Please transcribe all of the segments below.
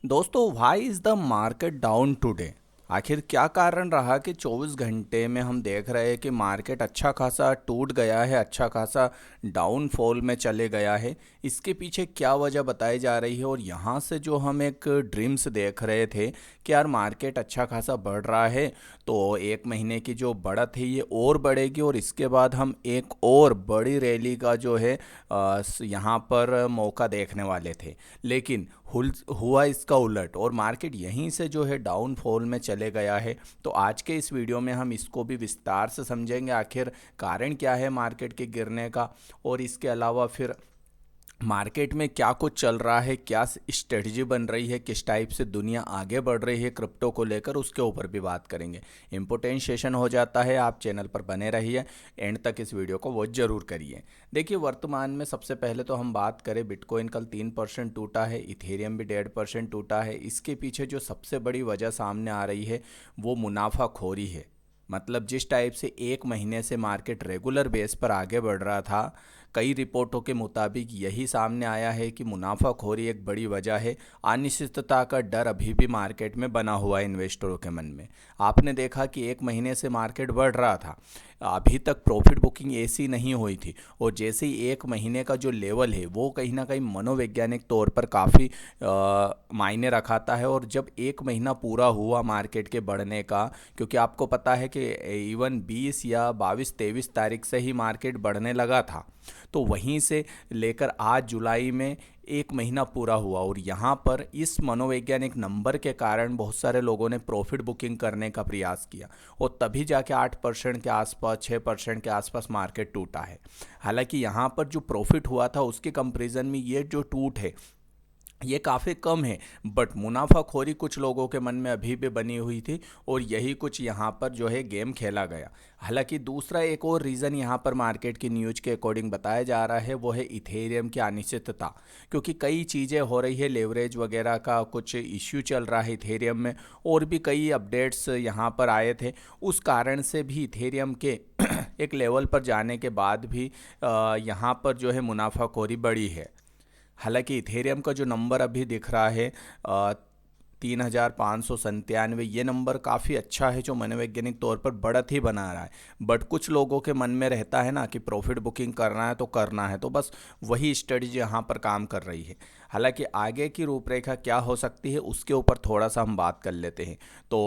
दोस्तों, why is the market down today? आखिर क्या कारण रहा कि 24 घंटे में हम देख रहे हैं कि मार्केट अच्छा खासा टूट गया है, अच्छा खासा डाउनफॉल में चले गया है। इसके पीछे क्या वजह बताई जा रही है? और यहाँ से जो हम एक ड्रीम्स देख रहे थे कि यार मार्केट अच्छा खासा बढ़ रहा है, तो एक महीने की जो बढ़त है ये और बढ़ेगी और इसके बाद हम एक और बड़ी रैली का जो है यहाँ पर मौका देखने वाले थे। लेकिन हुआ इसका उलट और मार्केट यहीं से जो है डाउनफॉल में चले गया है। तो आज के इस वीडियो में हम इसको भी विस्तार से समझेंगे, आखिर कारण क्या है मार्केट के गिरने का, और इसके अलावा फिर मार्केट में क्या कुछ चल रहा है, क्या स्ट्रेटजी बन रही है, किस टाइप से दुनिया आगे बढ़ रही है क्रिप्टो को लेकर, उसके ऊपर भी बात करेंगे। इम्पोर्टेंट सेशन हो जाता है, आप चैनल पर बने रहिए, एंड तक इस वीडियो को वॉच जरूर करिए। देखिए, वर्तमान में सबसे पहले तो हम बात करें, बिटकॉइन कल 3% टूटा है, इथेरियम भी 1.5% टूटा है। इसके पीछे जो सबसे बड़ी वजह सामने आ रही है वो मुनाफाखोरी है। मतलब जिस टाइप से एक महीने से मार्केट रेगुलर बेस पर आगे बढ़ रहा था, कई रिपोर्टों के मुताबिक यही सामने आया है कि मुनाफाखोरी एक बड़ी वजह है। अनिश्चितता का डर अभी भी मार्केट में बना हुआ है इन्वेस्टरों के मन में। आपने देखा कि एक महीने से मार्केट बढ़ रहा था, अभी तक प्रॉफिट बुकिंग ऐसी नहीं हुई थी, और जैसे ही एक महीने का जो लेवल है वो कहीं ना कहीं मनोवैज्ञानिक तौर पर काफ़ी मायने रखाता है। और जब एक महीना पूरा हुआ मार्केट के बढ़ने का, क्योंकि आपको पता है कि इवन 20 या 22-23 तारीख से ही मार्केट बढ़ने लगा था, तो वहीं से लेकर आज जुलाई में एक महीना पूरा हुआ, और यहाँ पर इस मनोवैज्ञानिक नंबर के कारण बहुत सारे लोगों ने प्रॉफिट बुकिंग करने का प्रयास किया, और तभी जाके 8% के आसपास, 6% के आसपास मार्केट टूटा है। हालांकि यहाँ पर जो प्रॉफिट हुआ था उसके कंपैरिजन में ये जो टूट है ये काफ़ी कम है, बट मुनाफाखोरी कुछ लोगों के मन में अभी भी बनी हुई थी, और यही कुछ यहाँ पर जो है गेम खेला गया। हालांकि दूसरा एक और रीज़न यहाँ पर मार्केट की न्यूज के अकॉर्डिंग बताया जा रहा है, वो है इथेरियम की अनिश्चितता। क्योंकि कई चीज़ें हो रही है, लेवरेज वगैरह का कुछ इश्यू चल रहा है इथेरियम में, और भी कई अपडेट्स यहाँ पर आए थे। उस कारण से भी इथेरियम के एक लेवल पर जाने के बाद भी यहाँ पर जो है मुनाफाखोरी बढ़ी है। हालांकि इथेरियम का जो नंबर अभी दिख रहा है 3,597, ये नंबर काफ़ी अच्छा है, जो मनोवैज्ञानिक तौर पर बढ़त ही बना रहा है। बट कुछ लोगों के मन में रहता है ना कि प्रॉफिट बुकिंग करना है तो करना है, तो बस वही स्ट्रेटजी यहाँ पर काम कर रही है। हालांकि आगे की रूपरेखा क्या हो सकती है उसके ऊपर थोड़ा सा हम बात कर लेते हैं। तो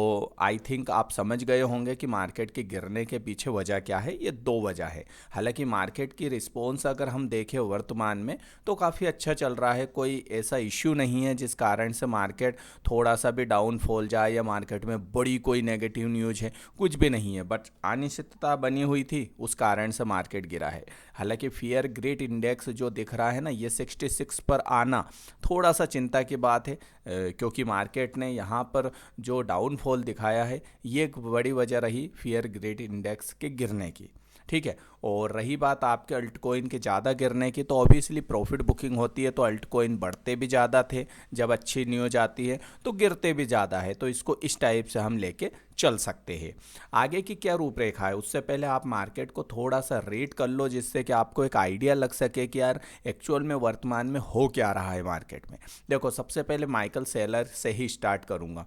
आई थिंक आप समझ गए होंगे कि मार्केट के गिरने के पीछे वजह क्या है। ये दो वजह है। हालांकि मार्केट की रिस्पॉन्स अगर हम देखें वर्तमान में तो काफ़ी अच्छा चल रहा है, कोई ऐसा इश्यू नहीं है जिस कारण से मार्केट थोड़ा सा भी डाउनफॉल जाए या मार्केट में बड़ी कोई नेगेटिव न्यूज है, कुछ भी नहीं है। बट अनिश्चितता बनी हुई थी, उस कारण से मार्केट गिरा है। हालांकि फियर ग्रेट इंडेक्स जो दिख रहा है ना, ये 66 पर आना थोड़ा सा चिंता की बात है, क्योंकि मार्केट ने यहाँ पर जो डाउनफॉल दिखाया है ये एक बड़ी वजह रही फियर ग्रेट इंडेक्स के गिरने की। ठीक है। और रही बात आपके अल्ट कोइन के ज़्यादा गिरने की, तो ऑब्वियसली प्रॉफिट बुकिंग होती है तो अल्ट कोइन बढ़ते भी ज़्यादा थे, जब अच्छी न्यूज आती है तो गिरते भी ज़्यादा है। तो इसको इस टाइप से हम लेके चल सकते हैं। आगे की क्या रूपरेखा है उससे पहले आप मार्केट को थोड़ा सा रेट कर लो, जिससे कि आपको एक आइडिया लग सके कि यार एक्चुअल में वर्तमान में हो क्या रहा है मार्केट में। देखो, सबसे पहले माइकल सेलर से ही स्टार्ट करूंगा।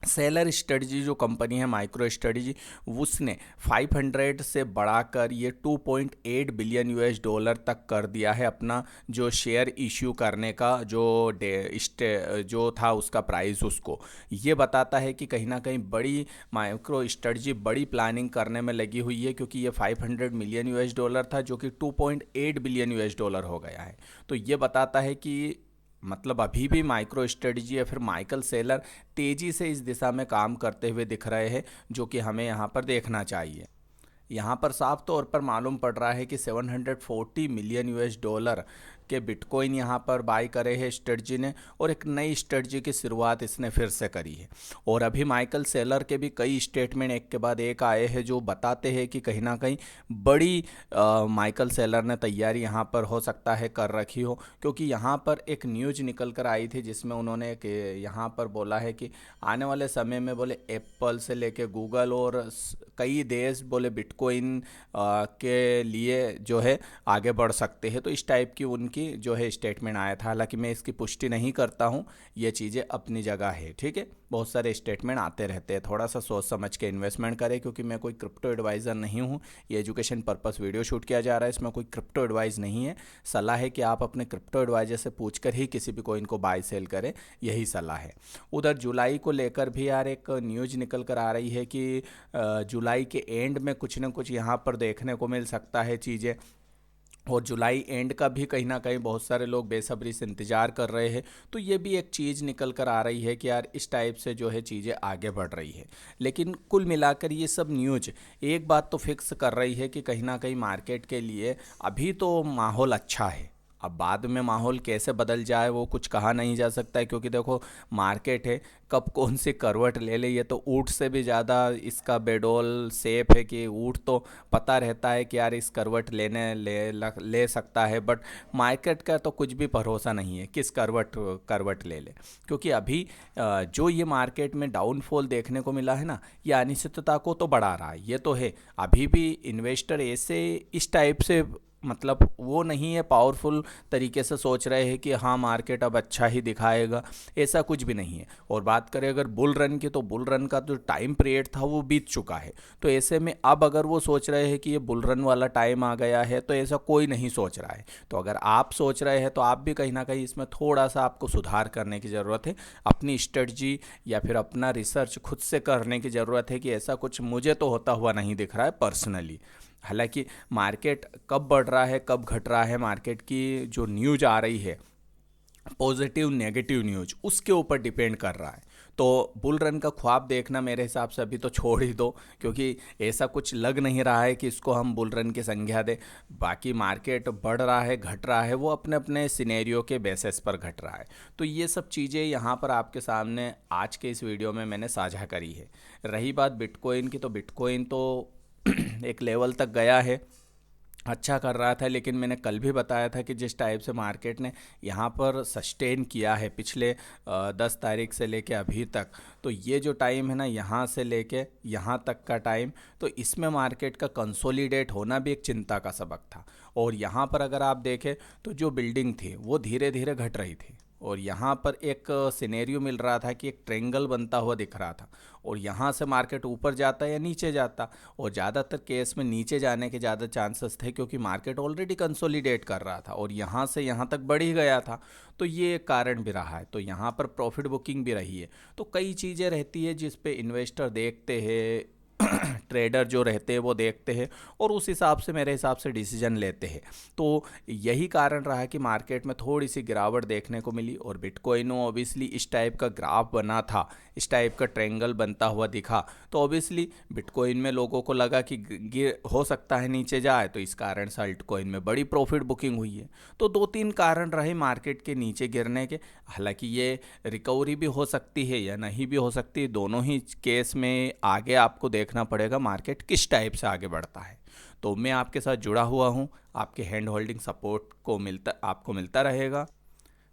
सेलर स्ट्रेटजी जो कंपनी है, माइक्रो स्ट्रेटजी, उसने 500 से बढ़ाकर ये 2.8 बिलियन यूएस डॉलर तक कर दिया है अपना जो शेयर इश्यू करने का जो था उसका प्राइस। उसको ये बताता है कि कहीं ना कहीं बड़ी माइक्रो स्ट्रेटजी बड़ी प्लानिंग करने में लगी हुई है, क्योंकि ये 500 मिलियन यूएस डॉलर था जो कि 2.8 बिलियन यूएस डॉलर हो गया है। तो ये बताता है कि मतलब अभी भी माइक्रो स्ट्रेटजी या फिर माइकल सेलर तेजी से इस दिशा में काम करते हुए दिख रहे हैं, जो कि हमें यहाँ पर देखना चाहिए। यहाँ पर साफ तौर पर मालूम पड़ रहा है कि 740 मिलियन यूएस डॉलर के बिटकॉइन यहाँ पर बाय करे हैं स्ट्रेटजी ने, और एक नई स्ट्रेटजी की शुरुआत इसने फिर से करी है। और अभी माइकल सेलर के भी कई स्टेटमेंट एक के बाद एक आए हैं जो बताते हैं कि कहीं ना कहीं बड़ी माइकल सेलर ने तैयारी यहाँ पर हो सकता है कर रखी हो, क्योंकि यहाँ पर एक न्यूज निकल कर आई थी जिसमें उन्होंने एक यहाँ पर बोला है कि आने वाले समय में बोले एप्पल से लेके गूगल और कई देश बोले बिटकॉइन के लिए जो है आगे बढ़ सकते हैं। तो इस टाइप की उनकी जो है स्टेटमेंट आया था। हालांकि मैं इसकी पुष्टि नहीं करता हूँ, ये चीज़ें अपनी जगह है, ठीक है। बहुत सारे स्टेटमेंट आते रहते हैं, थोड़ा सा सोच समझ के इन्वेस्टमेंट करें, क्योंकि मैं कोई क्रिप्टो एडवाइज़र नहीं हूँ। ये एजुकेशन पर्पस वीडियो शूट किया जा रहा है, इसमें कोई क्रिप्टो एडवाइस नहीं है। सलाह है कि आप अपने क्रिप्टो एडवाइजर से पूछ कर ही किसी भी कॉइन को बाय सेल करें, यही सलाह है। उधर जुलाई को लेकर भी यार एक न्यूज़ निकल कर आ रही है कि जुलाई के एंड में कुछ ना कुछ यहाँ पर देखने को मिल सकता है चीज़ें। और जुलाई एंड का भी कहीं ना कहीं बहुत सारे लोग बेसब्री से इंतज़ार कर रहे हैं। तो ये भी एक चीज़ निकल कर आ रही है कि यार इस टाइप से जो है चीज़ें आगे बढ़ रही है। लेकिन कुल मिलाकर ये सब न्यूज एक बात तो फिक्स कर रही है कि कहीं ना कहीं मार्केट के लिए अभी तो माहौल अच्छा है। अब बाद में माहौल कैसे बदल जाए वो कुछ कहा नहीं जा सकता है, क्योंकि देखो मार्केट है, कब कौन सी करवट ले ले। ये तो ऊँट से भी ज़्यादा इसका बेडोल सेफ है कि ऊँट तो पता रहता है कि यार इस करवट ले सकता है, बट मार्केट का तो कुछ भी भरोसा नहीं है किस करवट ले ले। क्योंकि अभी जो ये मार्केट में डाउनफॉल देखने को मिला है ना, ये अनिश्चितता को तो बढ़ा रहा है, ये तो है। अभी भी इन्वेस्टर ऐसे इस टाइप से मतलब वो नहीं है पावरफुल तरीके से सोच रहे हैं कि हाँ मार्केट अब अच्छा ही दिखाएगा, ऐसा कुछ भी नहीं है। और बात करें अगर बुल रन की, तो बुल रन का जो टाइम पीरियड था वो बीत चुका है। तो ऐसे में अब अगर वो सोच रहे हैं कि ये बुल रन वाला टाइम आ गया है, तो ऐसा कोई नहीं सोच रहा है। तो अगर आप सोच रहे हैं तो आप भी कहीं ना कहीं इसमें थोड़ा सा आपको सुधार करने की ज़रूरत है। अपनी स्ट्रेटजी या फिर अपना रिसर्च खुद से करने की ज़रूरत है कि ऐसा कुछ मुझे तो होता हुआ नहीं दिख रहा है पर्सनली। हालांकि मार्केट कब बढ़ रहा है कब घट रहा है, मार्केट की जो न्यूज आ रही है पॉजिटिव नेगेटिव न्यूज, उसके ऊपर डिपेंड कर रहा है। तो बुल रन का ख्वाब देखना मेरे हिसाब से अभी तो छोड़ ही दो, क्योंकि ऐसा कुछ लग नहीं रहा है कि इसको हम बुल रन की संज्ञा दें। बाकी मार्केट बढ़ रहा है घट रहा है वो अपने अपने सिनेरियो के बेसिस पर घट रहा है। तो ये सब चीज़ें यहाँ पर आपके सामने आज के इस वीडियो में मैंने साझा करी है। रही बात बिटकॉइन की, तो बिटकॉइन तो एक लेवल तक गया है, अच्छा कर रहा था। लेकिन मैंने कल भी बताया था कि जिस टाइप से मार्केट ने यहाँ पर सस्टेन किया है पिछले 10 तारीख से लेके अभी तक, तो ये जो टाइम है ना यहाँ से लेके यहाँ तक का टाइम, तो इसमें मार्केट का कंसोलिडेट होना भी एक चिंता का सबक था। और यहाँ पर अगर आप देखें तो जो बिल्डिंग थी वो धीरे धीरे घट रही थी, और यहाँ पर एक सिनेरियो मिल रहा था कि एक ट्रेंगल बनता हुआ दिख रहा था, और यहाँ से मार्केट ऊपर जाता या नीचे जाता। और ज़्यादातर केस में नीचे जाने के ज़्यादा चांसेस थे, क्योंकि मार्केट ऑलरेडी कंसोलिडेट कर रहा था और यहाँ से यहाँ तक बढ़ ही गया था। तो ये एक कारण भी रहा है। तो यहाँ पर प्रॉफिट बुकिंग भी रही है। तो कई चीज़ें रहती है जिस पे इन्वेस्टर देखते हैं, ट्रेडर जो रहते हैं वो देखते हैं, और उस हिसाब से मेरे हिसाब से डिसीजन लेते हैं। तो यही कारण रहा कि मार्केट में थोड़ी सी गिरावट देखने को मिली। और बिटकॉइन ऑब्वियसली इस टाइप का ग्राफ बना था, इस टाइप का ट्रायंगल बनता हुआ दिखा, तो ऑब्वियसली बिटकॉइन में लोगों को लगा कि हो सकता है नीचे जाए, तो इस कारण से अल्टकॉइन में बड़ी प्रॉफिट बुकिंग हुई है। तो 2-3 कारण रहे मार्केट के नीचे गिरने के। हालांकि ये रिकवरी भी हो सकती है या नहीं भी हो सकती, दोनों ही केस में आगे आपको देखना पड़ेगा मार्केट किस टाइप से आगे बढ़ता है। तो मैं आपके साथ जुड़ा हुआ हूँ, आपके हैंड होल्डिंग सपोर्ट को आपको मिलता रहेगा।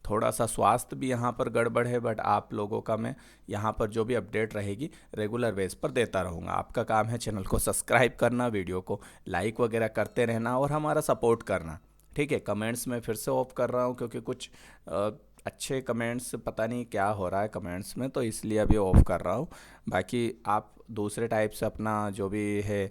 थोड़ा सा स्वास्थ्य भी यहाँ पर गड़बड़ है, बट आप लोगों का मैं यहाँ पर जो भी अपडेट रहेगी रेगुलर बेस पर देता रहूँगा। आपका काम है चैनल को सब्सक्राइब करना, वीडियो को लाइक वगैरह करते रहना और हमारा सपोर्ट करना, ठीक है। कमेंट्स में फिर से ऑफ कर रहा हूँ, क्योंकि कुछ अच्छे कमेंट्स पता नहीं क्या हो रहा है कमेंट्स में, तो इसलिए अभी ऑफ कर रहा हूँ। बाकी आप दूसरे टाइप से अपना जो भी है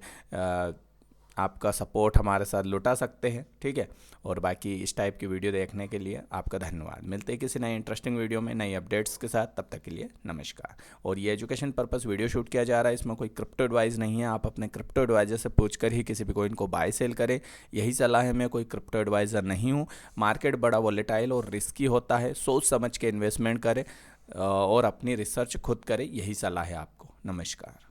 आपका सपोर्ट हमारे साथ लुटा सकते हैं, ठीक है। और बाकी इस टाइप की वीडियो देखने के लिए आपका धन्यवाद। मिलते हैं किसी नए इंटरेस्टिंग वीडियो में नई अपडेट्स के साथ, तब तक के लिए नमस्कार। और ये एजुकेशन पर्पस वीडियो शूट किया जा रहा है, इसमें कोई क्रिप्टो एडवाइस नहीं है। आप अपने क्रिप्टो एडवाइजर से पूछकर ही किसी भी कॉइन को बाय सेल करें, यही सलाह है। मैं कोई क्रिप्टो एडवाइज़र नहीं हूँ। मार्केट बड़ा वोलेटाइल और रिस्की होता है, सोच समझ के इन्वेस्टमेंट करें और अपनी रिसर्च खुद करें, यही सलाह है आपको। नमस्कार।